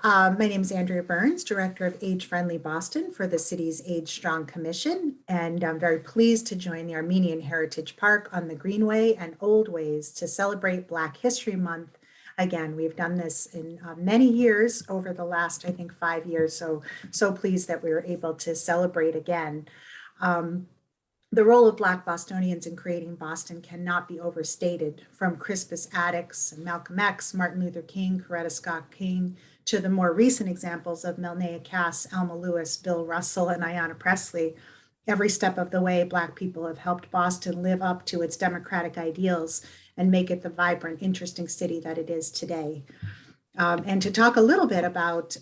My name is Andrea Burns, Director of Age Friendly Boston for the city's Age Strong Commission, and I'm very pleased to join the Armenian Heritage Park on the Greenway and Oldways to celebrate Black History Month. Again, we've done this in many years over the last, I think, 5 years, so pleased that we were able to celebrate again. The role of Black Bostonians in creating Boston cannot be overstated, from Crispus Attucks, Malcolm X, Martin Luther King, Coretta Scott King, to the more recent examples of Melnea Cass, Alma Lewis, Bill Russell, and Ayanna Pressley. Every step of the way, Black people have helped Boston live up to its democratic ideals and make it the vibrant, interesting city that it is today. And to talk a little bit about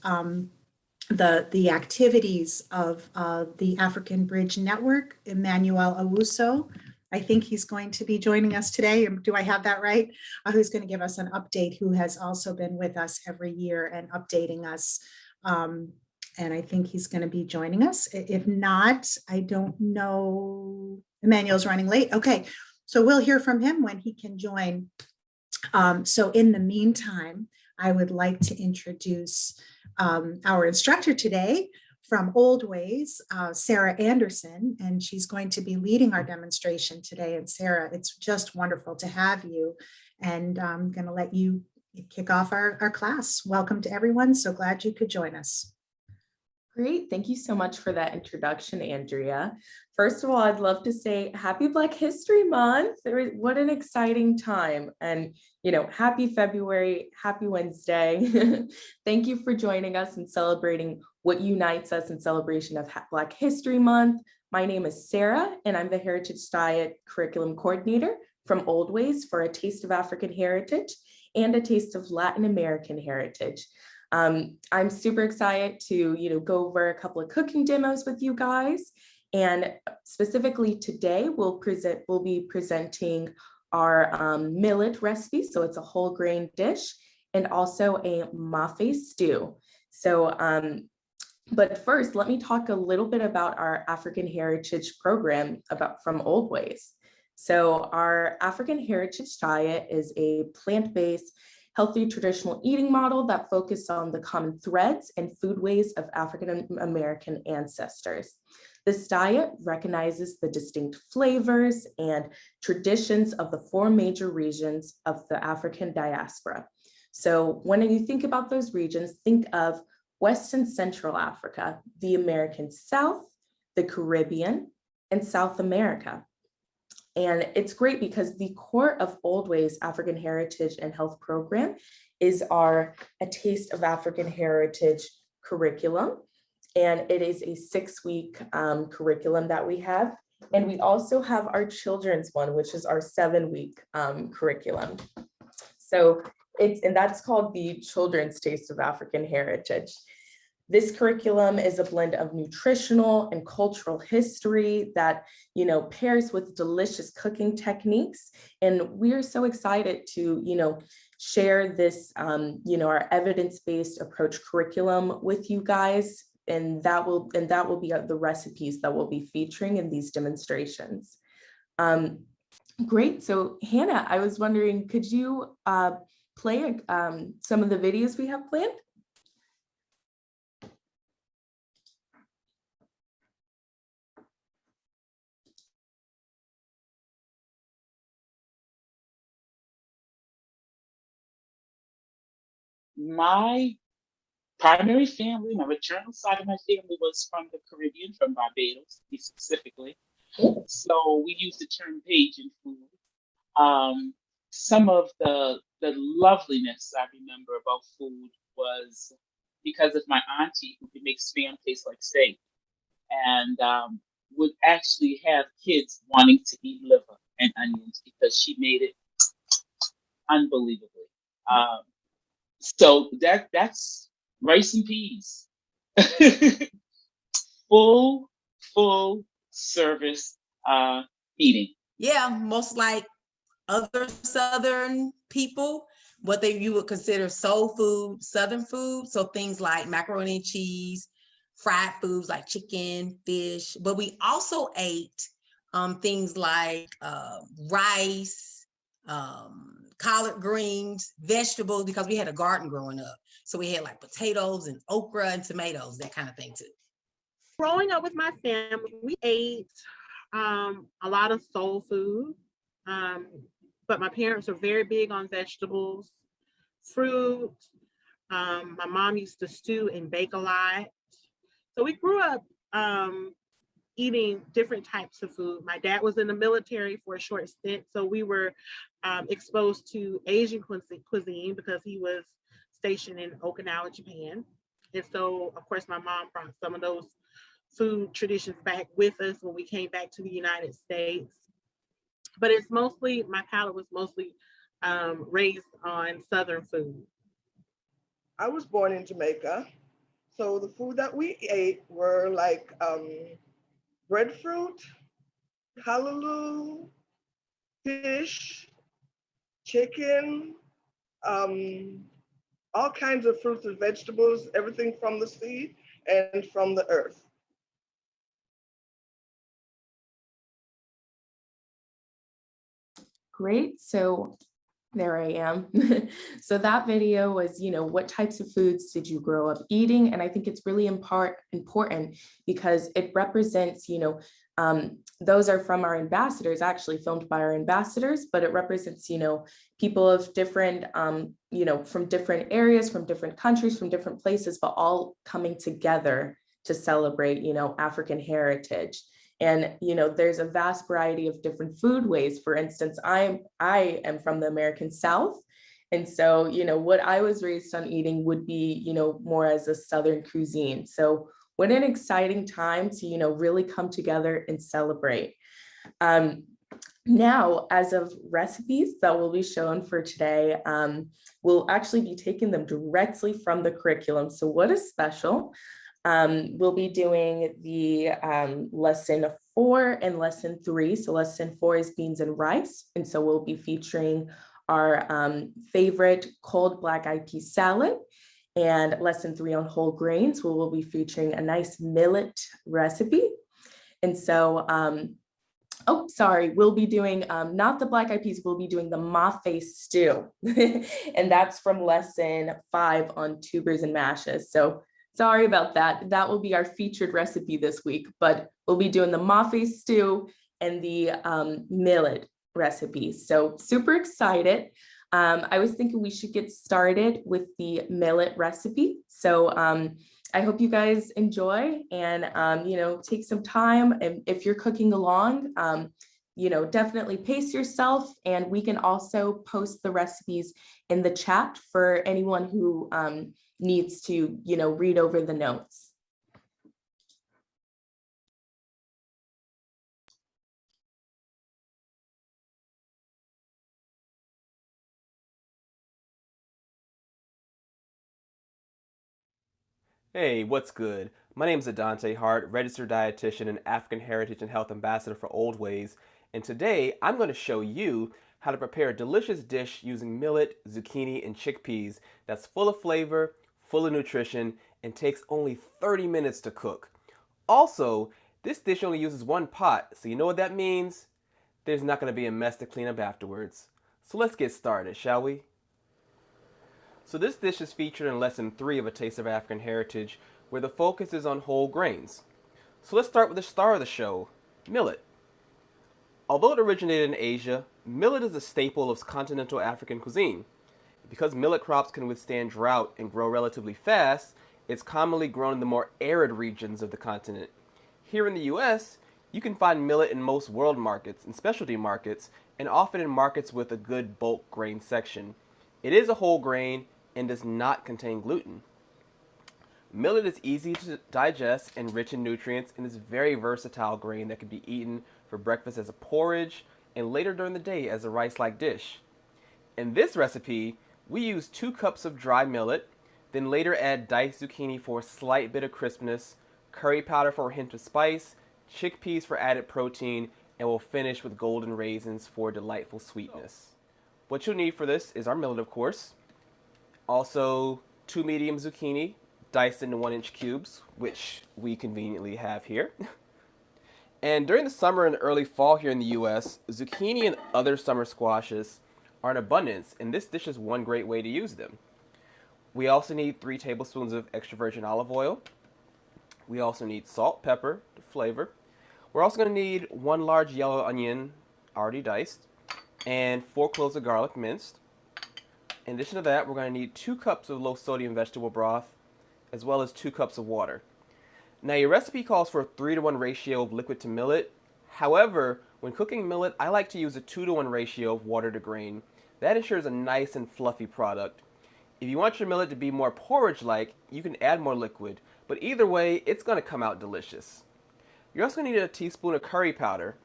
the activities of the African Bridge Network, Emmanuel Owusu. I think he's going to be joining us today. Do I have that right? Who's going to give us an update, who has also been with us every year and updating us. And I think he's going to be joining us. If not, I don't know. Emmanuel's running late. Okay, so we'll hear from him when he can join. So in the meantime, I would like to introduce our instructor today from Oldways, Sarah Anderson, and she's going to be leading our demonstration today. And Sarah, it's just wonderful to have you. And I'm going to let you kick off our class. Welcome to everyone. So glad you could join us. Great. Thank you so much for that introduction, Andrea. First of all, I'd love to say happy Black History Month. What an exciting time. And, you know, happy February, happy Wednesday. Thank you for joining us and celebrating what unites us in celebration of Black History Month. My name is Sarah, and I'm the Heritage Diet Curriculum Coordinator from Oldways for A Taste of African Heritage and A Taste of Latin American Heritage. I'm super excited to, go over a couple of cooking demos with you guys. And specifically today, we'll be presenting our millet recipe. So it's a whole grain dish and also a mafe stew. So, but first, let me talk a little bit about our African Heritage program from Oldways. So our African Heritage Diet is a plant-based healthy traditional eating model that focuses on the common threads and foodways of African American ancestors. This diet recognizes the distinct flavors and traditions of the 4 major regions of the African diaspora. So when you think about those regions, think of West and Central Africa, the American South, the Caribbean, and South America. And it's great because the core of Oldways African Heritage and Health Program is our A Taste of African Heritage curriculum. And it is a 6-week curriculum that we have. And we also have our children's one, which is our 7-week curriculum. So that's called the Children's Taste of African Heritage. This curriculum is a blend of nutritional and cultural history that, pairs with delicious cooking techniques. And we are so excited to, share this, our evidence-based approach curriculum with you guys. And that will be the recipes that we'll be featuring in these demonstrations. Great. So Hannah, I was wondering, could you play some of the videos we have planned? My primary family, my maternal side of my family was from the Caribbean, from Barbados, to be specifically. So we used the term Bajan food. Some of the loveliness I remember about food was because of my auntie, who could make spam taste like steak, and would actually have kids wanting to eat liver and onions because she made it unbelievably. So that's rice and peas. full service eating. Yeah, most like other Southern people, you would consider soul food, Southern food. So things like macaroni and cheese, fried foods like chicken, fish. But we also ate things like rice, collard greens, vegetables, because we had a garden growing up. So we had like potatoes and okra and tomatoes, that kind of thing too. Growing up with my family, we ate a lot of soul food, but my parents are very big on vegetables, fruit. My mom used to stew and bake a lot. So we grew up eating different types of food. My dad was in the military for a short stint, so we were exposed to Asian cuisine because he was stationed in Okinawa, Japan. And so, of course, my mom brought some of those food traditions back with us when we came back to the United States. But it's mostly, my palate was mostly raised on Southern food. I was born in Jamaica. So the food that we ate were like breadfruit, callaloo, fish, chicken, all kinds of fruits and vegetables, everything from the sea and from the earth. Great. So there I am. So that video was, what types of foods did you grow up eating? And I think it's really important because it represents, those are from our ambassadors, actually filmed by our ambassadors, but it represents, people of different, from different areas, from different countries, from different places, but all coming together to celebrate, African heritage. And, there's a vast variety of different food ways. For instance, I am from the American South. And so, what I was raised on eating would be, more as a Southern cuisine. So what an exciting time to, really come together and celebrate. Now, as of recipes that will be shown for today, we'll actually be taking them directly from the curriculum. So what is special? We'll be doing the lesson 4 and lesson 3. So lesson 4 is beans and rice. And so we'll be featuring our favorite cold black-eyed pea salad. And lesson 3 on whole grains, we'll be featuring a nice millet recipe. And so, we'll be doing not the black-eyed peas, we'll be doing the mafe stew. And that's from lesson 5 on tubers and mashes. So sorry about that. That will be our featured recipe this week, but we'll be doing the mafe stew and the millet recipe. So super excited. I was thinking we should get started with the millet recipe. So I hope you guys enjoy and, take some time. And if you're cooking along, definitely pace yourself. And we can also post the recipes in the chat for anyone who needs to, read over the notes. Hey, what's good? My name is Adante Hart, registered dietitian and African Heritage and Health Ambassador for Oldways. And today I'm going to show you how to prepare a delicious dish using millet, zucchini, and chickpeas that's full of flavor, full of nutrition, and takes only 30 minutes to cook. Also, this dish only uses one pot, so you know what that means? There's not going to be a mess to clean up afterwards. So let's get started, shall we? So this dish is featured in lesson 3 of A Taste of African Heritage, where the focus is on whole grains. So let's start with the star of the show, millet. Although it originated in Asia, millet is a staple of continental African cuisine. Because millet crops can withstand drought and grow relatively fast, it's commonly grown in the more arid regions of the continent. Here in the US, you can find millet in most world markets and specialty markets, and often in markets with a good bulk grain section. It is a whole grain and does not contain gluten. Millet is easy to digest and rich in nutrients, and is a very versatile grain that can be eaten for breakfast as a porridge and later during the day as a rice-like dish. In this recipe, we use 2 cups of dry millet, then later add diced zucchini for a slight bit of crispness, curry powder for a hint of spice, chickpeas for added protein, and we'll finish with golden raisins for delightful sweetness. What you'll need for this is our millet, of course. Also, 2 medium zucchini, diced into 1-inch cubes, which we conveniently have here. And during the summer and early fall here in the US, zucchini and other summer squashes are in abundance, and this dish is one great way to use them. We also need 3 tablespoons of extra virgin olive oil. We also need salt, pepper to flavor. We're also going to need 1 large yellow onion, already diced, and 4 cloves of garlic minced. In addition to that, we're going to need 2 cups of low sodium vegetable broth, as well as 2 cups of water. Now, your recipe calls for a 3-to-1 ratio of liquid to millet. However, when cooking millet, I like to use a 2-to-1 ratio of water to grain. That ensures a nice and fluffy product. If you want your millet to be more porridge-like, you can add more liquid, but either way, it's going to come out delicious. You're also going to need a teaspoon of curry powder.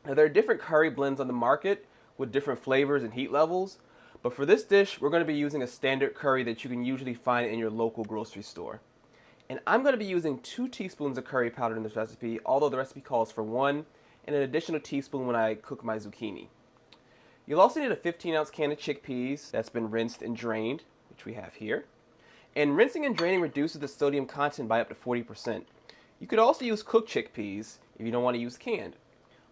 Now, there are different curry blends on the market with different flavors and heat levels, but for this dish, we're going to be using a standard curry that you can usually find in your local grocery store. And I'm going to be using 2 teaspoons of curry powder in this recipe, although the recipe calls for 1, and an additional teaspoon when I cook my zucchini. You'll also need a 15-ounce can of chickpeas that's been rinsed and drained, which we have here. And rinsing and draining reduces the sodium content by up to 40%. You could also use cooked chickpeas if you don't want to use canned.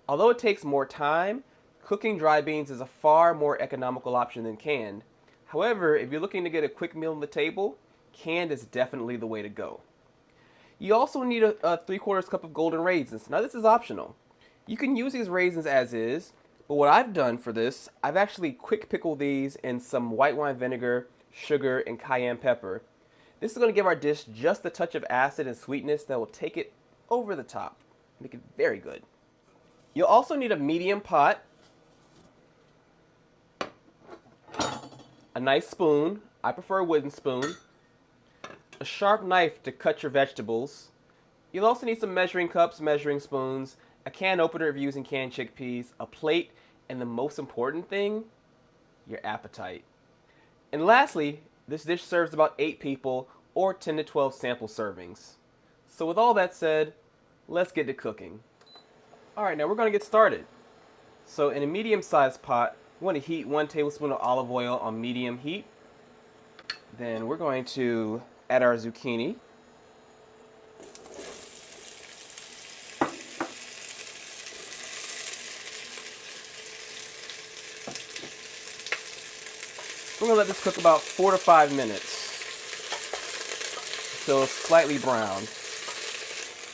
Although it takes more time, cooking dry beans is a far more economical option than canned. However, if you're looking to get a quick meal on the table, canned is definitely the way to go. You also need a 3/4 cup of golden raisins. Now this is optional. You can use these raisins as is, but what I've done for this, I've actually quick pickled these in some white wine vinegar, sugar, and cayenne pepper. This is going to give our dish just a touch of acid and sweetness that will take it over the top, make it very good. You'll also need a medium pot, a nice spoon, I prefer a wooden spoon, a sharp knife to cut your vegetables. You'll also need some measuring cups, measuring spoons, a can opener if you're using canned chickpeas, a plate, and the most important thing, your appetite. And lastly, this dish serves about 8 people or 10 to 12 sample servings. So with all that said, let's get to cooking. Alright, now we're going to get started. So in a medium-sized pot, we want to heat 1 tablespoon of olive oil on medium heat. Then we're going to add our zucchini. We're going to let this cook about 4 to 5 minutes until it's slightly brown.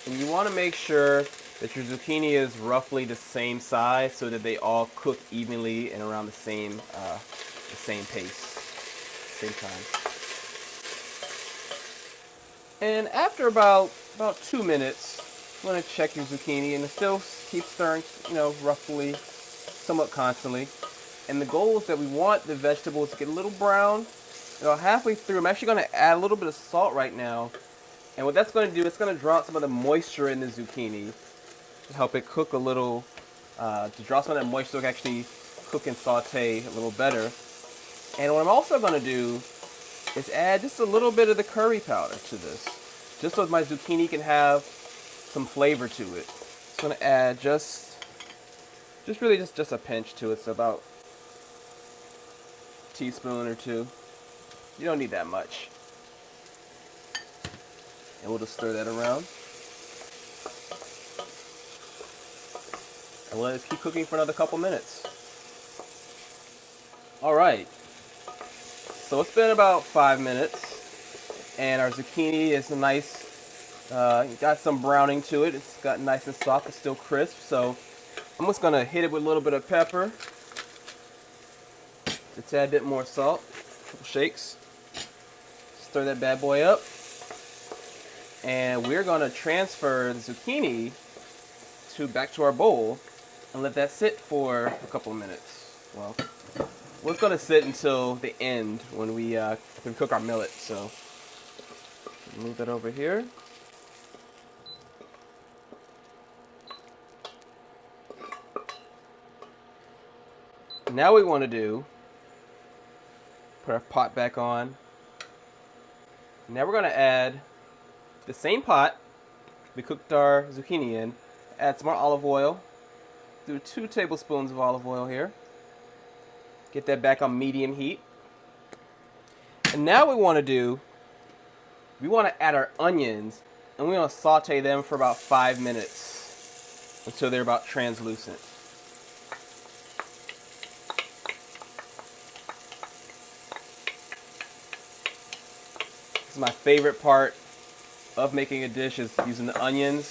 And you want to make sure that your zucchini is roughly the same size so that they all cook evenly and around the same pace, same time. And after about 2 minutes, you want to check your zucchini, and it still keep stirring, roughly, somewhat constantly. And the goal is that we want the vegetables to get a little brown. Halfway through, I'm actually going to add a little bit of salt right now. And what that's going to do, it's going to draw out some of the moisture in the zucchini to help it cook a little, to draw some of that moisture so it can actually cook and saute a little better. And what I'm also going to do is add just a little bit of the curry powder to this, just so my zucchini can have some flavor to it. So I'm going to add just a pinch to it, so about a teaspoon or 2. You don't need that much. And we'll just stir that around. And we'll just keep cooking for another couple minutes. Alright. So it's been about 5 minutes. And our zucchini is nice, got some browning to it. It's got nice and soft, but still crisp. So I'm just going to hit it with a little bit of pepper. A tad bit more salt. A couple shakes. Stir that bad boy up. And we're going to transfer the zucchini back to our bowl and let that sit for a couple of minutes. Well, we're going to sit until the end when we cook our millet. So move that over here. Now we want to do, put our pot back on. Now we're going to add the same pot we cooked our zucchini in. Add some more olive oil. Do 2 tablespoons of olive oil here. Get that back on medium heat. And now we want to add our onions, and we want to saute them for about 5 minutes until they're about translucent. This is my favorite part of making a dish, is using the onions,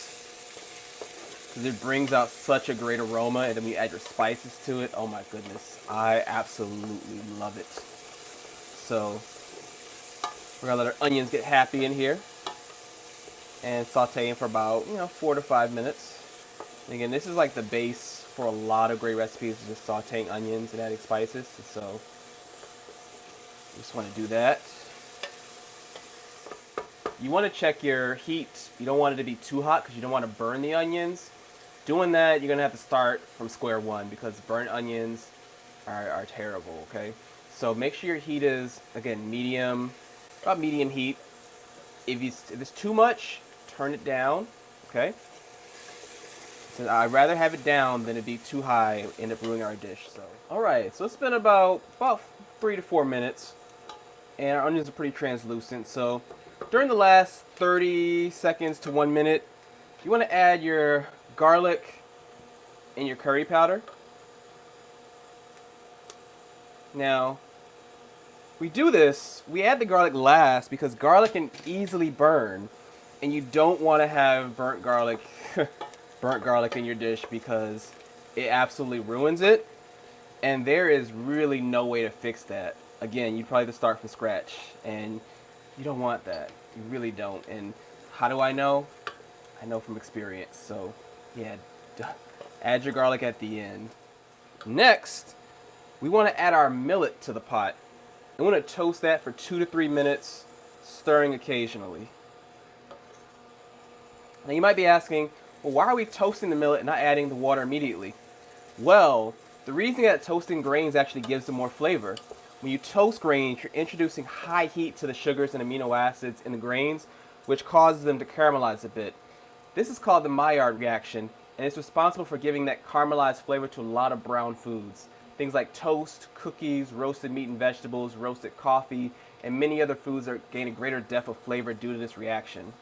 because it brings out such a great aroma, and then when you add your spices to it, oh my goodness, I absolutely love it. So we're gonna let our onions get happy in here and sauteing for about 4 to 5 minutes. And again, this is like the base for a lot of great recipes, is just sauteing onions and adding spices. So you just want to do that. You want to check your heat. You don't want it to be too hot because you don't want to burn the onions. Doing that, you're going to have to start from square one, because burnt onions are terrible, okay? So make sure your heat is, again, medium, about medium heat. If it's too much, turn it down, okay? So I'd rather have it down than it be too high and end up ruining our dish. So, all right, so it's been about 3 to 4 minutes, and our onions are pretty translucent. So during the last 30 seconds to 1 minute, you want to add your garlic and your curry powder. Now, we add the garlic last because garlic can easily burn, and you don't want to have burnt garlic in your dish because it absolutely ruins it, and there is really no way to fix that. Again, you probably have to start from scratch, and you don't want that. You really don't. And how do I know? I know from experience. So yeah, add your garlic at the end. Next, we want to add our millet to the pot. I want to toast that for 2 to 3 minutes, stirring occasionally. Now you might be asking, well, why are we toasting the millet and not adding the water immediately? Well, the reason that toasting grains actually gives them more flavor. When you toast grains, you're introducing high heat to the sugars and amino acids in the grains, which causes them to caramelize a bit. This is called the Maillard reaction, and it's responsible for giving that caramelized flavor to a lot of brown foods. Things like toast, cookies, roasted meat and vegetables, roasted coffee, and many other foods are gaining greater depth of flavor due to this reaction.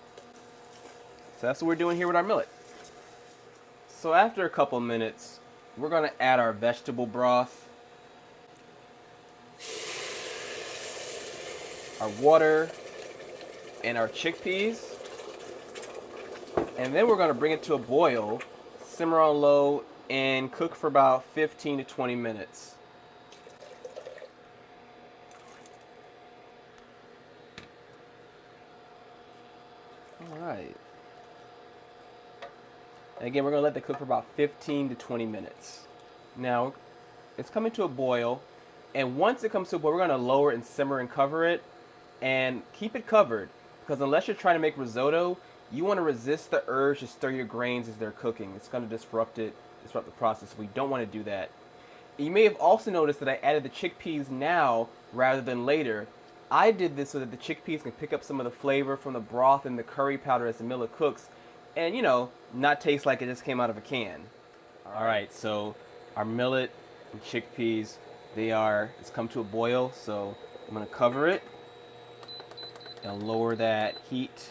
So that's what we're doing here with our millet. So after a couple minutes, we're going to add our vegetable broth, our water, and our chickpeas. And then we're going to bring it to a boil, simmer on low, and cook for about 15 to 20 minutes. All right. And again, we're going to let that cook for about 15 to 20 minutes. Now, it's coming to a boil, and once it comes to a boil, we're going to lower it and simmer and cover it, and keep it covered, because unless you're trying to make risotto, you want to resist the urge to stir your grains as they're cooking. It's going to disrupt the process. We don't want to do that. You may have also noticed that I added the chickpeas now rather than later. I did this so that the chickpeas can pick up some of the flavor from the broth and the curry powder as the millet cooks, and not taste like it just came out of a can. All right, so our millet and chickpeas, it's come to a boil, so I'm going to cover it and lower that heat.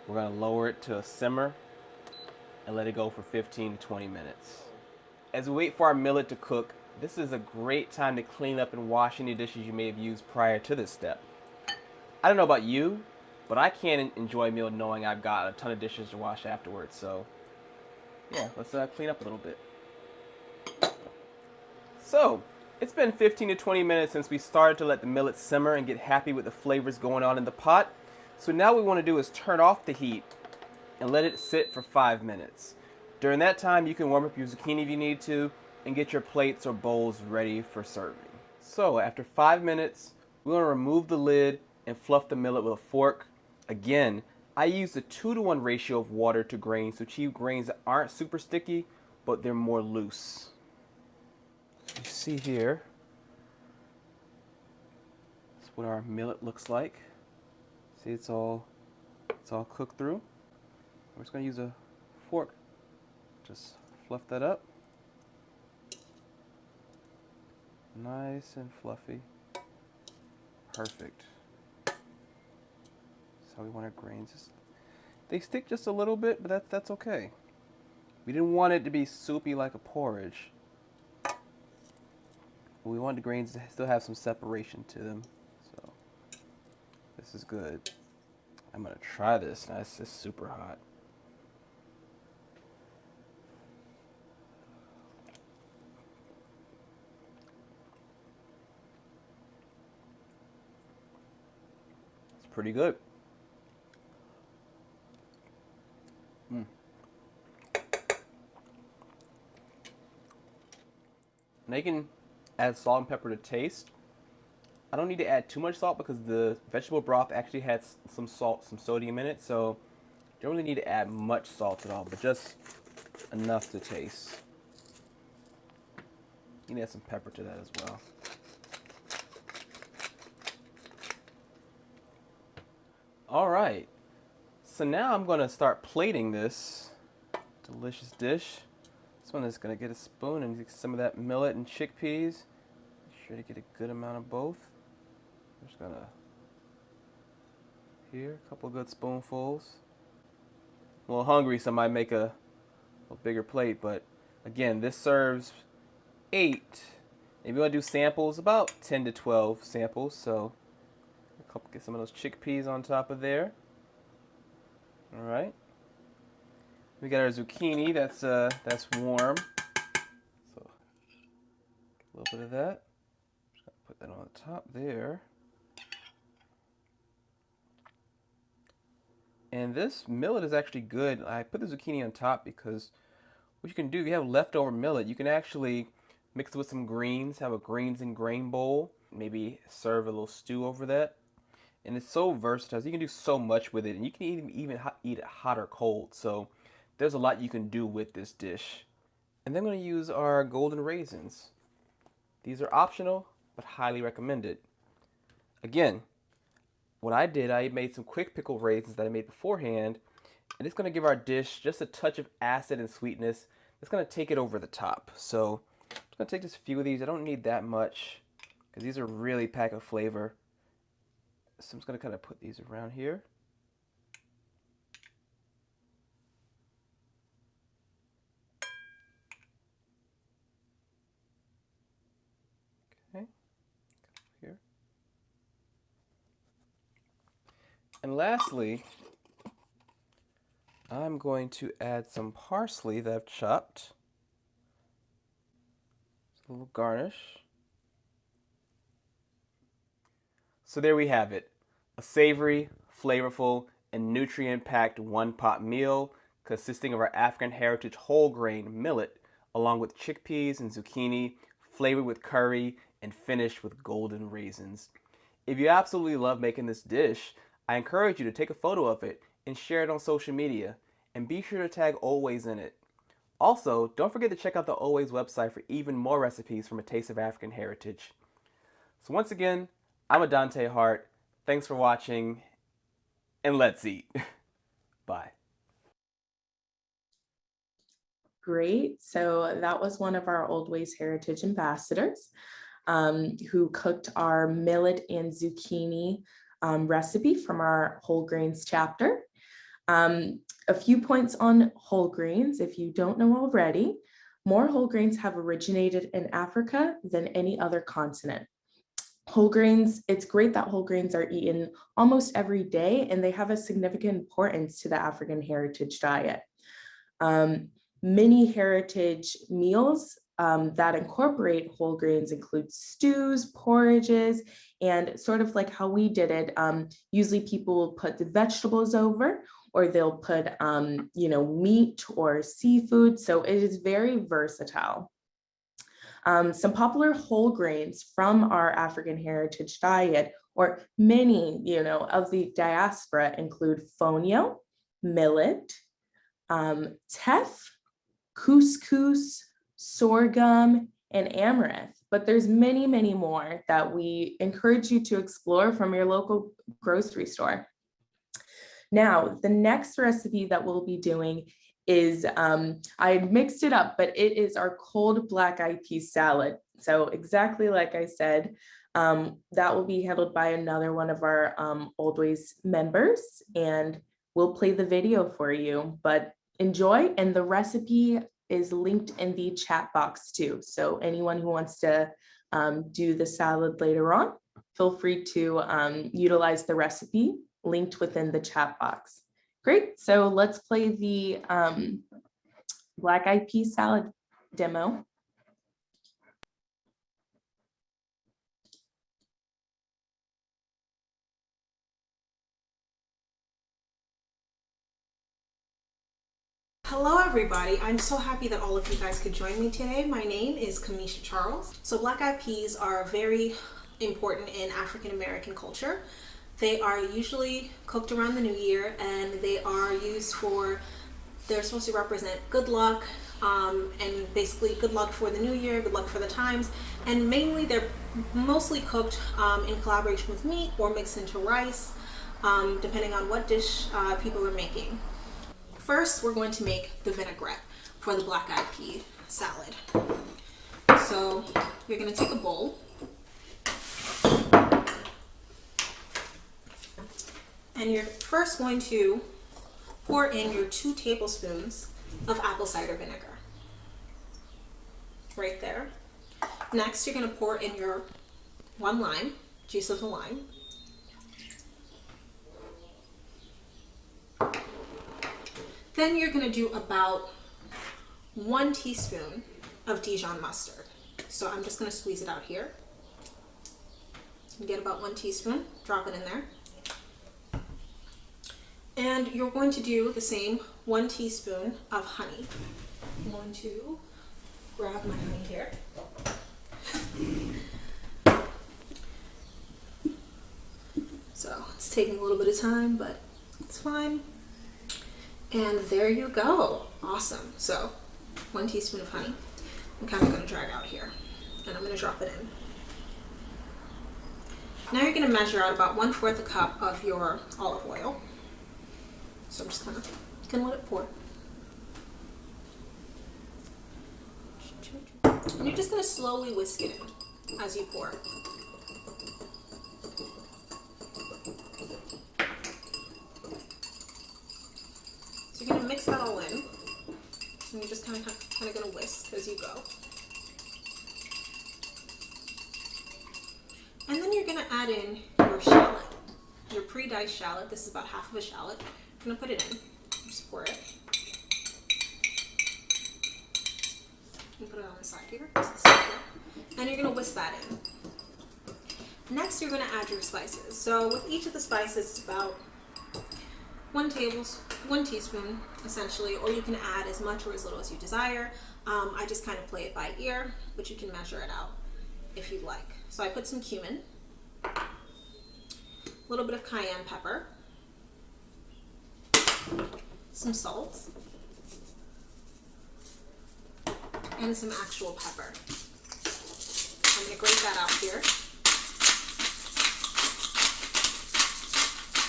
We're going to lower it to a simmer and let it go for 15 to 20 minutes. As we wait for our millet to cook, this is a great time to clean up and wash any dishes you may have used prior to this step. I don't know about you, but I can't enjoy a meal knowing I've got a ton of dishes to wash afterwards. So yeah, let's clean up a little bit. So it's been 15 to 20 minutes since we started to let the millet simmer and get happy with the flavors going on in the pot. So now what we want to do is turn off the heat and let it sit for 5 minutes. During that time, you can warm up your zucchini if you need to and get your plates or bowls ready for serving. So after 5 minutes, we want to remove the lid and fluff the millet with a fork. Again, I use a 2-to-1 ratio of water to grains to achieve grains that aren't super sticky, but they're more loose. You see here, that's what our millet looks like. See, it's all cooked through. We're just going to use a fork. Just fluff that up. Nice and fluffy. Perfect. That's how we want our grains. They stick just a little bit, but that's okay. We didn't want it to be soupy like a porridge. We want the grains to still have some separation to them. So This is good. I'm gonna try this. Now, it's super hot. It's pretty good. And you can add salt and pepper to taste. I don't need to add too much salt because the vegetable broth actually has some salt, some sodium in it, so you don't really need to add much salt at all, but just enough to taste. You can add some pepper to that as well. All right, so now I'm gonna start plating this delicious dish. This one is gonna get a spoon and get some of that millet and chickpeas. Make sure to get a good amount of both. I'm just gonna, here, a couple good spoonfuls. I'm a little hungry, so I might make a bigger plate, but again, this serves 8. If you wanna do samples, about 10 to 12 samples, so get some of those chickpeas on top of there. All right. We got our zucchini, that's warm. So a little bit of that. Just gonna put that on the top there. And this millet is actually good. I put the zucchini on top because what you can do, if you have leftover millet, you can actually mix it with some greens, have a greens and grain bowl, maybe serve a little stew over that. And it's so versatile. You can do so much with it, and you can even eat it hot or cold. So there's a lot you can do with this dish. And then I'm going to use our golden raisins. These are optional, but highly recommended. Again, what I did, I made some quick pickle raisins that I made beforehand, and it's going to give our dish just a touch of acid and sweetness. It's going to take it over the top. So I'm just going to take just a few of these. I don't need that much because these are really packed with flavor. So I'm just going to kind of put these around here. Okay, here. And lastly, I'm going to add some parsley that I've chopped. Just a little garnish. So there we have it. A savory, flavorful, and nutrient-packed one-pot meal consisting of our African heritage whole grain millet along with chickpeas and zucchini, flavored with curry and finished with golden raisins. If you absolutely love making this dish, I encourage you to take a photo of it and share it on social media, and be sure to tag Oldways in it. Also, don't forget to check out the Oldways website for even more recipes from A Taste of African Heritage. So once again, I'm Adante Hart. Thanks for watching, and let's eat. Bye. Great. So that was one of our Oldways Heritage ambassadors who cooked our millet and zucchini recipe from our whole grains chapter. A few points on whole grains, if you don't know already. More whole grains have originated in Africa than any other continent. Whole grains, it's great that whole grains are eaten almost every day, and they have a significant importance to the African heritage diet. Many heritage meals that incorporate whole grains include stews, porridges, and sort of like how we did it. Usually people will put the vegetables over, or they'll put meat or seafood. So it is very versatile. Some popular whole grains from our African heritage diet, or many, of the diaspora, include fonio, millet, teff, couscous, sorghum, and amaranth. But there's many, many more that we encourage you to explore from your local grocery store. Now, the next recipe that we'll be doing is, I mixed it up, but it is our cold black eyed peas salad. So exactly like I said, that will be handled by another one of our Oldways members, and we'll play the video for you, but enjoy. And the recipe is linked in the chat box too. So anyone who wants to do the salad later on feel free to utilize the recipe linked within the chat box. Great, so let's play the black eyed pea salad demo. Hello everybody, I'm so happy that all of you guys could join me today. My name is Kamisha Charles. So black-eyed peas are very important in African American culture. They are usually cooked around the new year, and they are used for, they're supposed to represent good luck, and basically good luck for the new year, good luck for the times, and mainly they're mostly cooked in collaboration with meat or mixed into rice, depending on what dish people are making. First, we're going to make the vinaigrette for the black-eyed pea salad. So you're going to take a bowl and you're first going to pour in your 2 tablespoons of apple cider vinegar. Right there. Next, you're going to pour in your 1 lime, juice of the lime. Then you're going to do about 1 teaspoon of Dijon mustard. So I'm just going to squeeze it out here. You get about 1 teaspoon, drop it in there. And you're going to do the same 1 teaspoon of honey. I'm going to grab my honey here. So it's taking a little bit of time, but it's fine. And there you go. Awesome. So 1 teaspoon of honey. I'm kind of going to drag out here, and I'm going to drop it in. Now you're going to measure out about 1/4 a cup of your olive oil. So I'm just kind of going to let it pour. And you're just going to slowly whisk it in as you pour. You're going to mix that all in, and you're just kind of going to whisk as you go. And then you're going to add in your shallot, your pre-diced shallot. This is about half of a shallot. I'm going to put it in. Just pour it. And put it on the side here. And you're going to whisk that in. Next, you're going to add your spices. So with each of the spices, it's about 1 teaspoon essentially, or you can add as much or as little as you desire. I just kind of play it by ear, but you can measure it out if you'd like. So I put some cumin, a little bit of cayenne pepper, some salt, and some actual pepper. I'm going to grate that out here.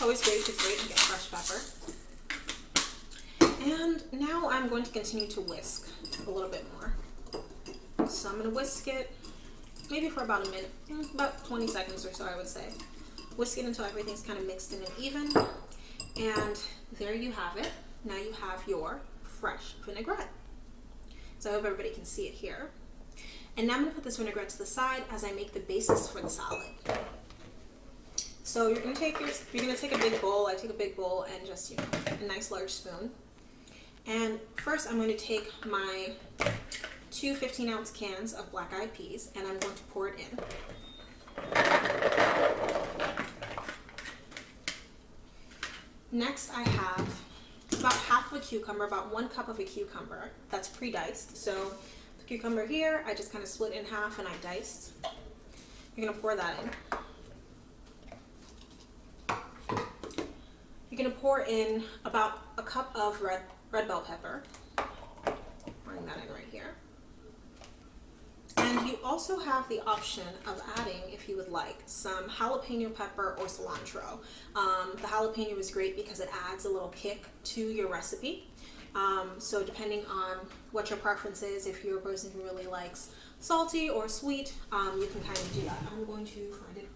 Always great to grate and get fresh pepper. And now I'm going to continue to whisk a little bit more. So I'm going to whisk it maybe for about a minute, about 20 seconds or so, I would say. Whisk it until everything's kind of mixed in and even. And there you have it. Now you have your fresh vinaigrette. So I hope everybody can see it here. And now I'm going to put this vinaigrette to the side as I make the basis for the salad. So you're going to take a big bowl. I take a big bowl and just, a nice large spoon. And first I'm going to take my 2 15-ounce cans of black-eyed peas, and I'm going to pour it in. Next I have about half of a cucumber, about 1 cup of a cucumber that's pre-diced. So the cucumber here, I just kind of split in half and I diced. You're going to pour that in. You're going to pour in about a cup of red bell pepper. Pouring that in right here. And you also have the option of adding, if you would like, some jalapeno pepper or cilantro. The jalapeno is great because it adds a little kick to your recipe. So depending on what your preference is, if you're a person who really likes salty or sweet, you can kind of do that. I'm going to find it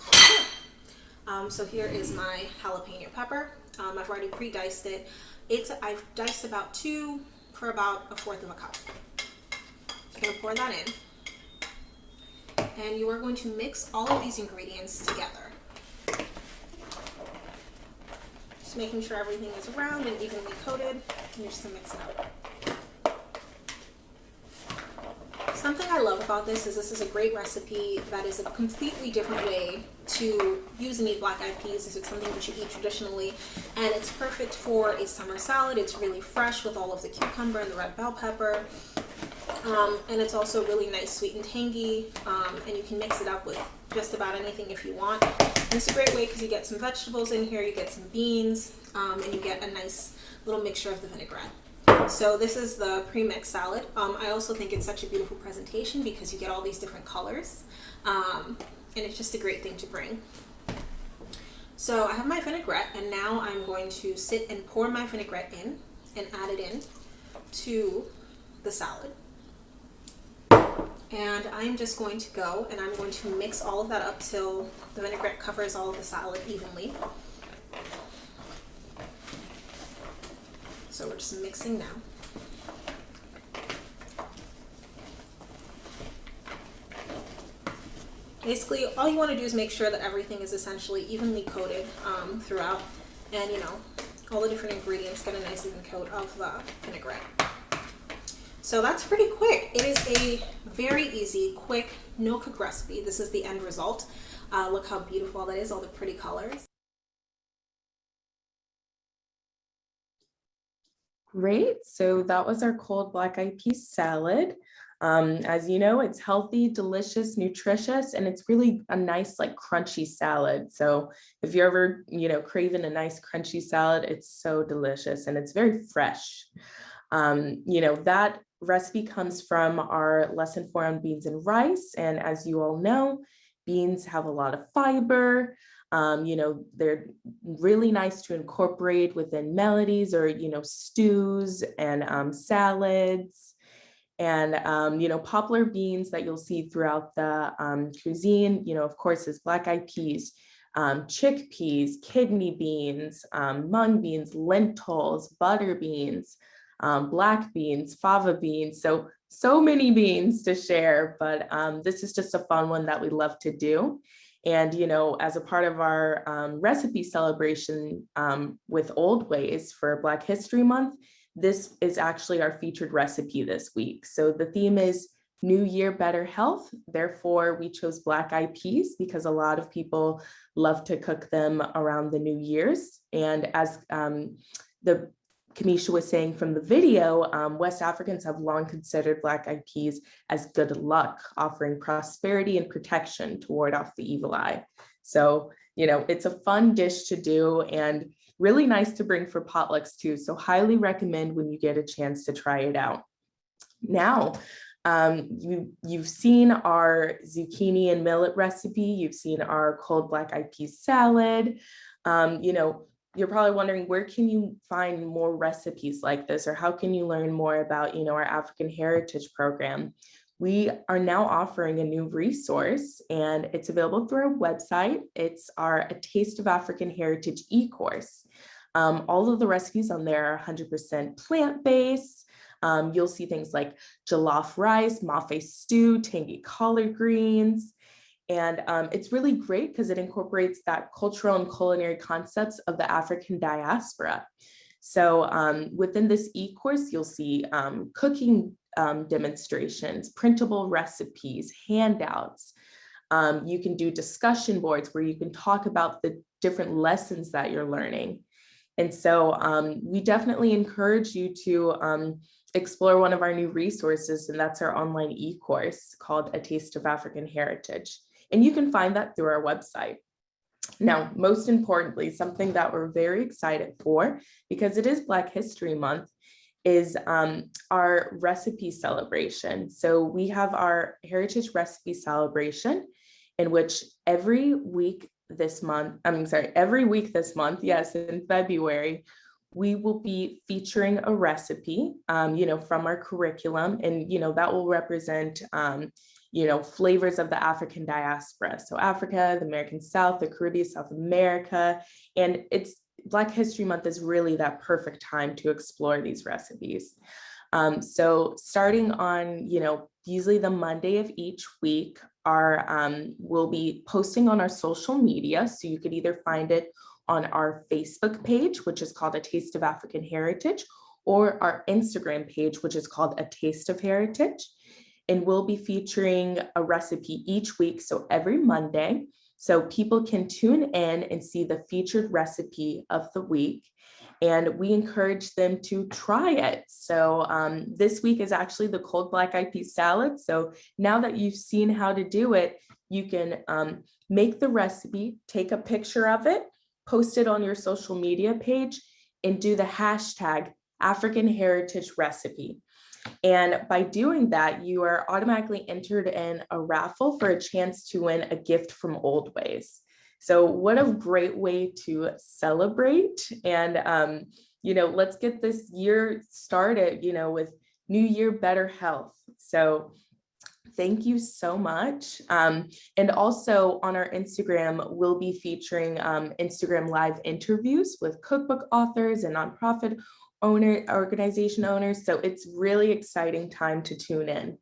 right here. So here is my jalapeno pepper. I've already pre-diced it. I've diced about 2 for about 1/4 of a cup. I'm going to pour that in. and you are going to mix all of these ingredients together. Just making sure everything is round and evenly coated, and you're just gonna mix it up. Something I love about this is a great recipe that is a completely different way to use and eat black eyed peas. This is something that you eat traditionally, and it's perfect for a summer salad. It's really fresh with all of the cucumber and the red bell pepper, and it's also really nice, sweet and tangy, and you can mix it up with just about anything if you want. And it's a great way because you get some vegetables in here, you get some beans, and you get a nice little mixture of the vinaigrette. So this is the pre-mixed salad. I also think it's such a beautiful presentation because you get all these different colors, and it's just a great thing to bring. So I have my vinaigrette, and now I'm going to sit and pour my vinaigrette in and add it in to the salad. And I'm just going to go and I'm going to mix all of that up till the vinaigrette covers all of the salad evenly. So we're just mixing now. Basically, all you want to do is make sure that everything is essentially evenly coated throughout, and all the different ingredients get a nice even coat of the vinaigrette. So that's pretty quick. It is a very easy, quick, no-cook recipe. This is the end result. Look how beautiful that is, all the pretty colors. Great. So that was our cold black eyed peas salad. As you know, it's healthy, delicious, nutritious, and it's really a nice, like, crunchy salad. So if you're ever, craving a nice crunchy salad, it's so delicious and it's very fresh. That recipe comes from our lesson 4 on beans and rice. And as you all know, beans have a lot of fiber. They're really nice to incorporate within melodies or, stews and salads. And, popular beans that you'll see throughout the cuisine, of course, is black eyed peas, chickpeas, kidney beans, mung beans, lentils, butter beans, black beans, fava beans. So many beans to share, but this is just a fun one that we love to do. And, as a part of our recipe celebration with Oldways for Black History Month, this is actually our featured recipe this week. So the theme is New Year, Better Health. Therefore, we chose black eyed peas because a lot of people love to cook them around the New Year's. And as the Kamisha was saying from the video, West Africans have long considered black eyed peas as good luck, offering prosperity and protection to ward off the evil eye. So, it's a fun dish to do and really nice to bring for potlucks too. So highly recommend when you get a chance to try it out. Now, you've seen our zucchini and millet recipe. You've seen our cold black eyed peas salad. You're probably wondering, where can you find more recipes like this, or how can you learn more about, our African Heritage Program? We are now offering a new resource, and it's available through our website. It's our A Taste of African Heritage e-course. All of the recipes on there are 100% plant-based. You'll see things like jollof rice, mafe stew, tangy collard greens. And it's really great because it incorporates that cultural and culinary concepts of the African diaspora. So within this e-course, you'll see cooking demonstrations, printable recipes, handouts. You can do discussion boards where you can talk about the different lessons that you're learning. And so we definitely encourage you to explore one of our new resources, and that's our online e-course called A Taste of African Heritage. And you can find that through our website. Now, most importantly, something that we're very excited for, because it is Black History Month, is our recipe celebration. So we have our Heritage Recipe Celebration, in which every week this month, yes, in February, we will be featuring a recipe, from our curriculum, and, that will represent, flavors of the African diaspora. So Africa, the American South, the Caribbean, South America, and Black History Month is really that perfect time to explore these recipes. So starting on, usually the Monday of each week, will be posting on our social media. So you could either find it on our Facebook page, which is called A Taste of African Heritage, or our Instagram page, which is called A Taste of Heritage. And we'll be featuring a recipe each week, so every Monday. So people can tune in and see the featured recipe of the week. And we encourage them to try it. So this week is actually the cold black eyed pea salad. So now that you've seen how to do it, you can make the recipe, take a picture of it, post it on your social media page, and do the hashtag African Heritage Recipe. And by doing that, you are automatically entered in a raffle for a chance to win a gift from Oldways. So what a great way to celebrate. And, let's get this year started, with New Year, better health. So thank you so much. And also on our Instagram, we'll be featuring Instagram Live interviews with cookbook authors and nonprofit organization owners. So it's really exciting time to tune in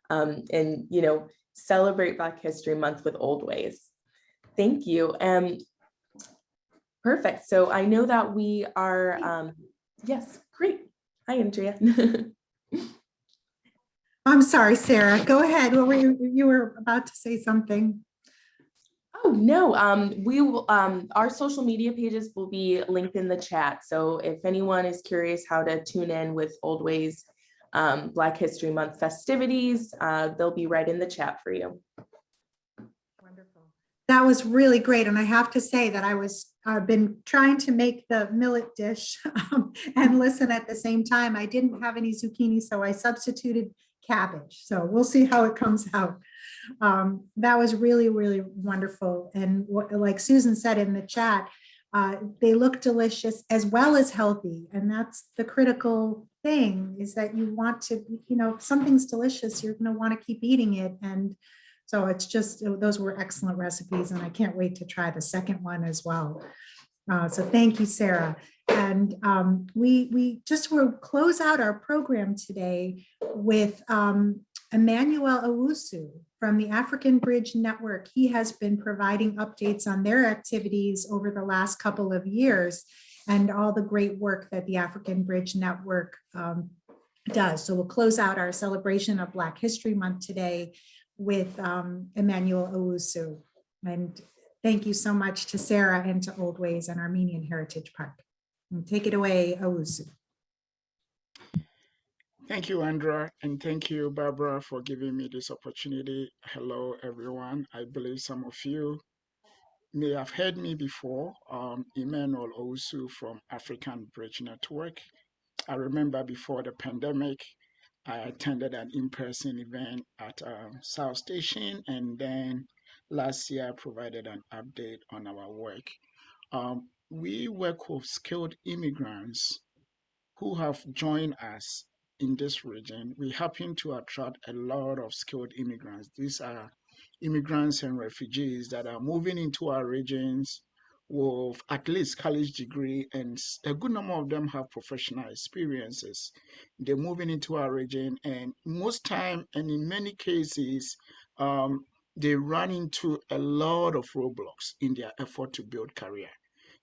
and, celebrate Black History Month with Oldways. Thank you. Perfect. So I know that we are, yes, great. Hi, Andrea. I'm sorry, Sarah. Go ahead. What were you were about to say something. Oh, no, we will, our social media pages will be linked in the chat. So if anyone is curious how to tune in with Oldways Black History Month festivities, they'll be right in the chat for you. Wonderful. That was really great. And I have to say that I've been trying to make the millet dish and listen at the same time. I didn't have any zucchini, so I substituted cabbage. So we'll see how it comes out. That was really, really wonderful. And like Susan said in the chat, they look delicious as well as healthy. And that's the critical thing, is that you want to, if something's delicious, you're going to want to keep eating it. And so it's just, those were excellent recipes. And I can't wait to try the second one as well. So thank you, Sarah. And we just will close out our program today with Emmanuel Owusu from the African Bridge Network. He has been providing updates on their activities over the last couple of years and all the great work that the African Bridge Network does. So we'll close out our celebration of Black History Month today with Emmanuel Owusu. And thank you so much to Sarah and to Oldways and Armenian Heritage Park. And take it away, Owusu. Thank you, Andrea, and thank you, Barbara, for giving me this opportunity. Hello, everyone. I believe some of you may have heard me before. Emmanuel Owusu from African Bridge Network. I remember before the pandemic, I attended an in-person event at South Station, and then last year I provided an update on our work. We work with skilled immigrants who have joined us in this region. We happen to attract a lot of skilled immigrants. These are immigrants and refugees that are moving into our regions with at least college degree, and a good number of them have professional experiences. They're moving into our region, and most time and in many cases, they run into a lot of roadblocks in their effort to build career.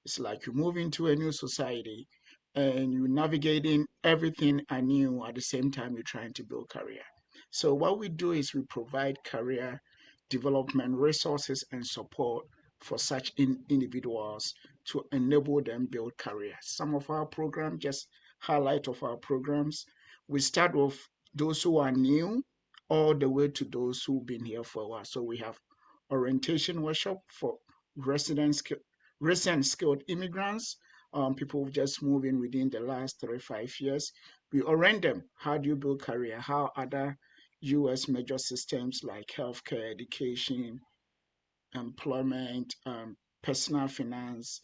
It's like you move into a new society and you're navigating everything anew at the same time you're trying to build career. So what we do is we provide career development resources and support for such individuals to enable them build career. Some of our programs, just highlight of our programs, we start with those who are new all the way to those who've been here for a while. So we have orientation workshop for recent skilled immigrants, people who just moved in within the last 3 or 5 years. We orient them. How do you build career? How other U.S. major systems like healthcare, education, employment, personal finance,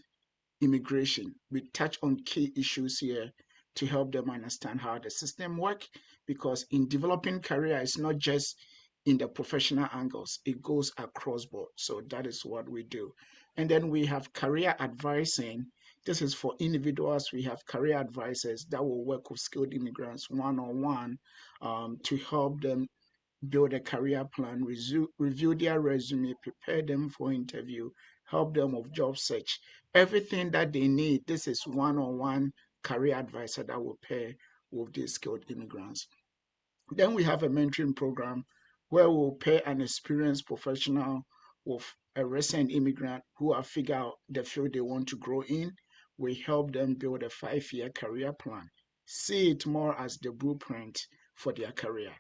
immigration. We touch on key issues here to help them understand how the system works, because in developing career, it's not just in the professional angles, it goes across board. So that is what we do. And then we have career advising. This is for individuals. We have career advisors that will work with skilled immigrants one-on-one to help them build a career plan, review their resume, prepare them for interview, help them with job search. Everything that they need, this is one-on-one career advisor that will pair with these skilled immigrants. Then we have a mentoring program where we'll pair an experienced professional with a recent immigrant who have figured out the field they want to grow in. We help them build a 5-year career plan. See it more as the blueprint for their career.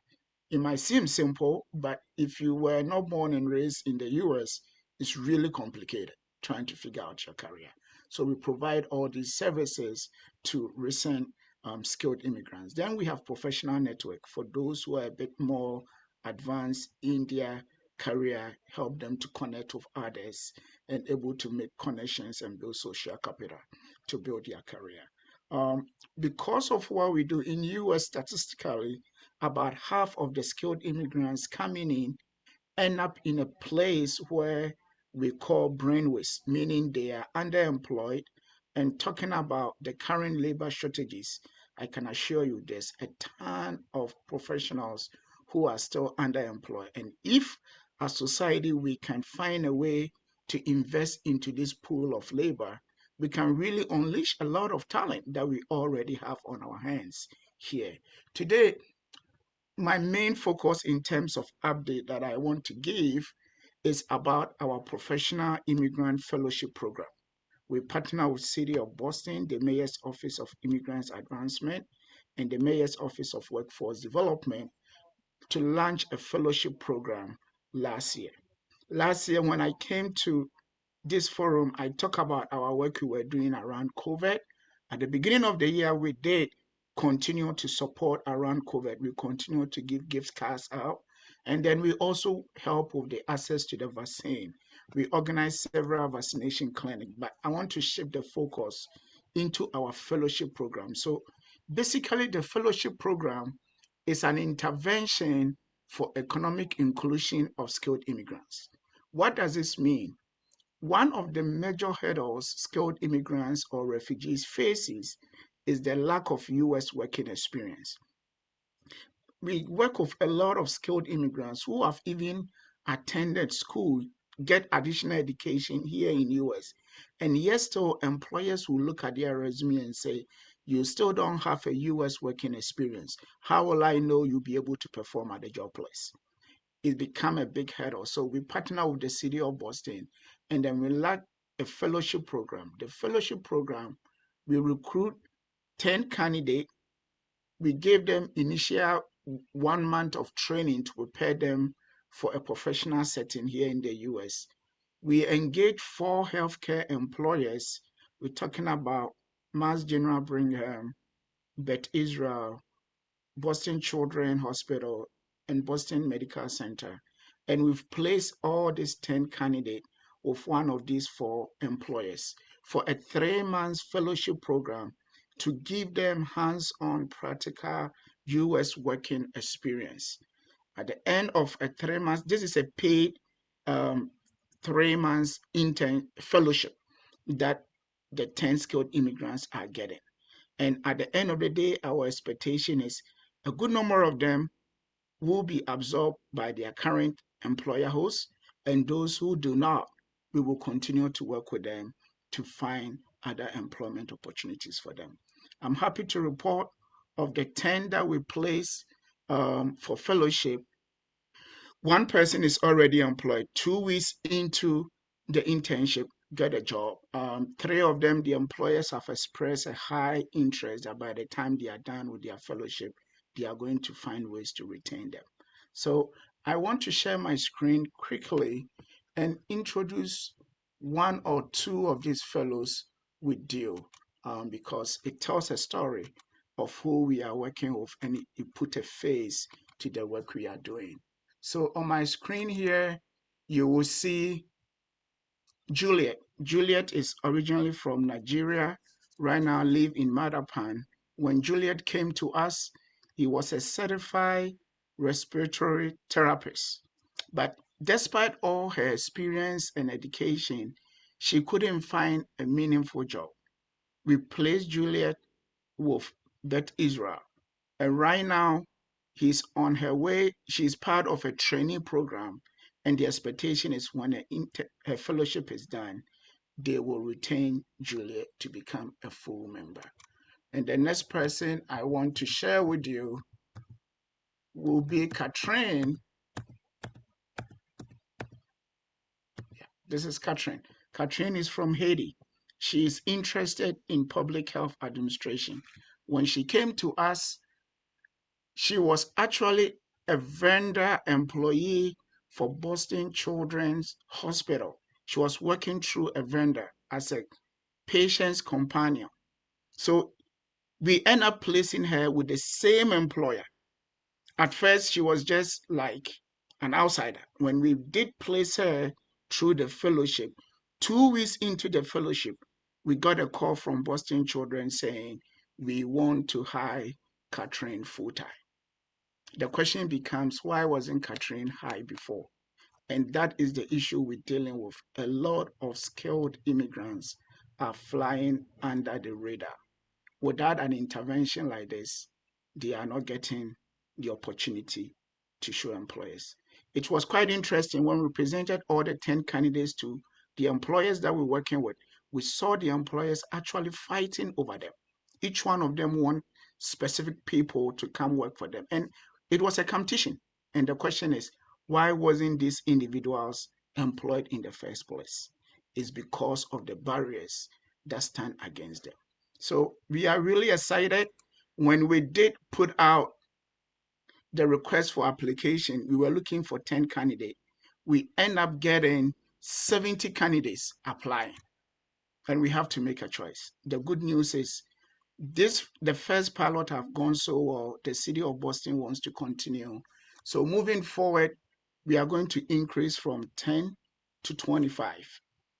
It might seem simple, but if you were not born and raised in the US, it's really complicated trying to figure out your career. So we provide all these services to recent skilled immigrants. Then we have professional network for those who are a bit more advanced in their career, help them to connect with others and able to make connections and build social capital to build their career. Because of what we do in US, statistically, about half of the skilled immigrants coming in end up in a place where we call brain waste, meaning they are underemployed. And talking about the current labor shortages, I can assure you there's a ton of professionals who are still underemployed. And if as society we can find a way to invest into this pool of labor, we can really unleash a lot of talent that we already have on our hands here. Today, my main focus in terms of update that I want to give is about our professional immigrant fellowship program. We partner with City of Boston, the Mayor's Office of Immigrants Advancement, and the Mayor's Office of Workforce Development to launch a fellowship program last year. Last year, when I came to this forum, I talk about our work we were doing around COVID. At the beginning of the year, we did continue to support around COVID. We continue to give gift cards out. And then we also help with the access to the vaccine. We organize several vaccination clinics, but I want to shift the focus into our fellowship program. So basically, the fellowship program is an intervention for economic inclusion of skilled immigrants. What does this mean? One of the major hurdles skilled immigrants or refugees faces is the lack of US working experience. We work with a lot of skilled immigrants who have even attended school, get additional education here in US, and yet still employers will look at their resume and say, you still don't have a US working experience. How will I know you'll be able to perform at the job place? It become a big hurdle. So we partner with the City of Boston, and then we launch a fellowship program. The fellowship program, we recruit 10 candidates. We give them initial 1 month of training to prepare them for a professional setting here in the US. We engage 4 healthcare employers. We're talking about Mass General Brigham, Beth Israel, Boston Children's Hospital, and Boston Medical Center. And we've placed all these 10 candidates with one of these 4 employers for a 3-month fellowship program to give them hands-on practical US working experience. At the end of a 3 months, this is a paid 3 months intern fellowship that the 10 skilled immigrants are getting. And at the end of the day, our expectation is a good number of them will be absorbed by their current employer host, and those who do not, we will continue to work with them to find other employment opportunities for them. I'm happy to report of the 10 that we place for fellowship. 1 person is already employed. 2 weeks into the internship, get a job. 3 of them, the employers have expressed a high interest that by the time they are done with their fellowship, they are going to find ways to retain them. So I want to share my screen quickly and introduce 1 or 2 of these fellows with you because it tells a story of who we are working with, and it put a face to the work we are doing. So on my screen here, you will see Juliet. Juliet is originally from Nigeria, right now live in Madapan. When Juliet came to us, he was a certified respiratory therapist. But despite all her experience and education, she couldn't find a meaningful job. We placed Juliet with Beth Israel, and right now He's on her way. She's part of a training program, and the expectation is when her fellowship is done, they will retain Juliet to become a full member. And the next person I want to share with you will be Catherine. This is Catherine. Catherine is from Haiti. She is interested in public health administration. When she came to us, she was actually a vendor employee for Boston Children's Hospital. She was working through a vendor as a patient's companion. So we end up placing her with the same employer. At first, she was just like an outsider. When we did place her through the fellowship, 2 weeks into the fellowship, we got a call from Boston Children saying, we want to hire Catherine full-time. The question becomes, why wasn't Catherine hired before? And that is the issue we're dealing with. A lot of skilled immigrants are flying under the radar. Without an intervention like this, they are not getting the opportunity to show employers. It was quite interesting when we presented all the 10 candidates to the employers that we're working with. We saw the employers actually fighting over them. Each one of them want specific people to come work for them. And it was a competition. And the question is, why wasn't these individuals employed in the first place? It's because of the barriers that stand against them. So we are really excited. When we did put out the request for application, we were looking for 10 candidates. We end up getting 70 candidates applying, and we have to make a choice. The good news is the first pilot have gone so well. The city of Boston wants to continue. So moving forward, we are going to increase from 10 to 25.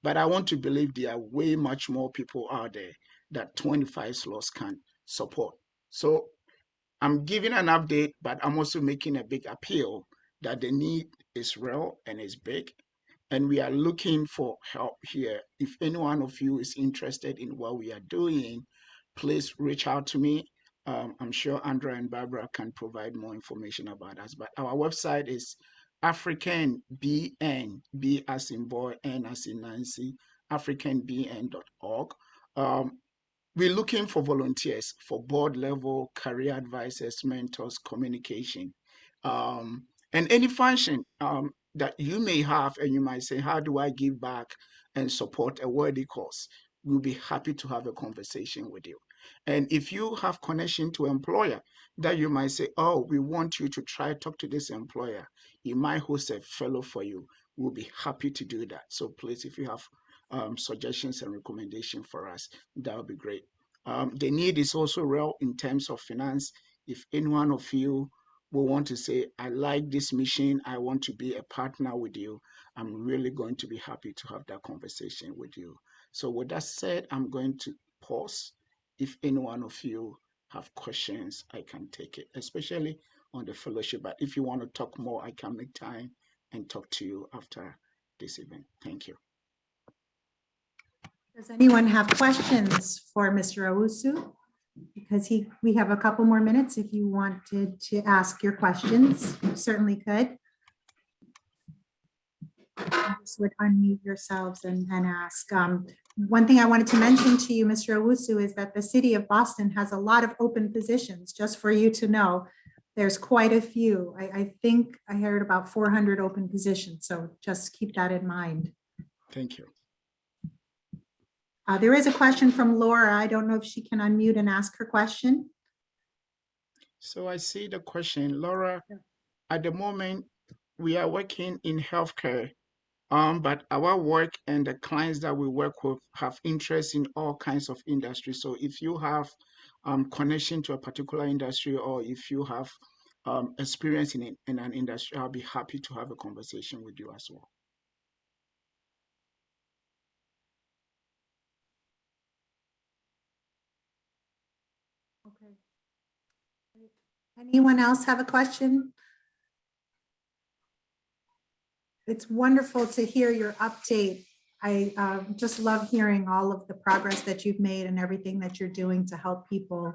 But I want to believe there are way much more people out there that 25 slots can support. So I'm giving an update, but I'm also making a big appeal that the need is real and is big. And we are looking for help here. If any one of you is interested in what we are doing, please reach out to me. I'm sure Andrea and Barbara can provide more information about us. But our website is AfricanBN, B as in boy, N as in Nancy, africanbn.org. We're looking for volunteers for board level, career advisors, mentors, communication, and any function that you may have, and you might say, how do I give back and support a worthy cause? We'll be happy to have a conversation with you. And if you have connection to employer that you might say, oh, we want you to try talk to this employer, he might host a fellow for you. We'll be happy to do that. So please, if you have suggestions and recommendations for us, that would be great. The need is also real in terms of finance. If any one of you will want to say, I like this mission, I want to be a partner with you, I'm really going to be happy to have that conversation with you. So with that said, I'm going to pause. If any one of you have questions, I can take it, especially on the fellowship. But if you want to talk more, I can make time and talk to you after this event. Thank you. Does anyone have questions for Mr. Owusu? Because we have a couple more minutes. If you wanted to ask your questions, you certainly could. Just would unmute yourselves and ask. One thing I wanted to mention to you, Mr. Owusu, is that the city of Boston has a lot of open positions, just for you to know. There's quite a few. I think I heard about 400 open positions, so just keep that in mind. Thank you. There is a question from Laura. I don't know if she can unmute and ask her question. So I see the question, Laura. At the moment, we are working in healthcare, but our work and the clients that we work with have interest in all kinds of industries. So if you have connection to a particular industry, or if you have experience in an industry, I'll be happy to have a conversation with you as well. Okay. Anyone else have a question? It's wonderful to hear your update. I just love hearing all of the progress that you've made and everything that you're doing to help people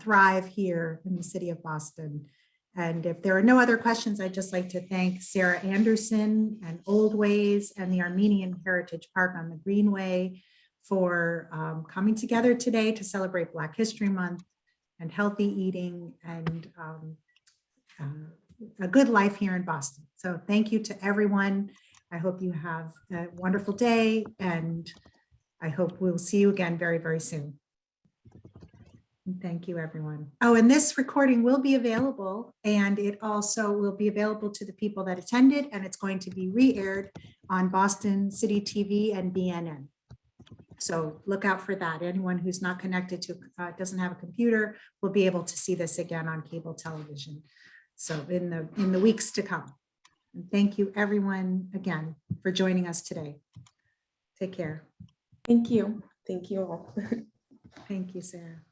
thrive here in the city of Boston. And if there are no other questions, I'd just like to thank Sarah Anderson and Oldways and the Armenian Heritage Park on the Greenway for coming together today to celebrate Black History Month and healthy eating and a good life here in Boston. So thank you to everyone. I hope you have a wonderful day, and I hope we'll see you again very, very soon. Thank you, everyone. Oh, and this recording will be available, and it also will be available to the people that attended, and it's going to be re-aired on Boston City TV and BNN. So look out for that. Anyone who's not connected to, doesn't have a computer, will be able to see this again on cable television. So in the weeks to come. And thank you, everyone, again, for joining us today. Take care. Thank you. Thank you all. Thank you, Sarah.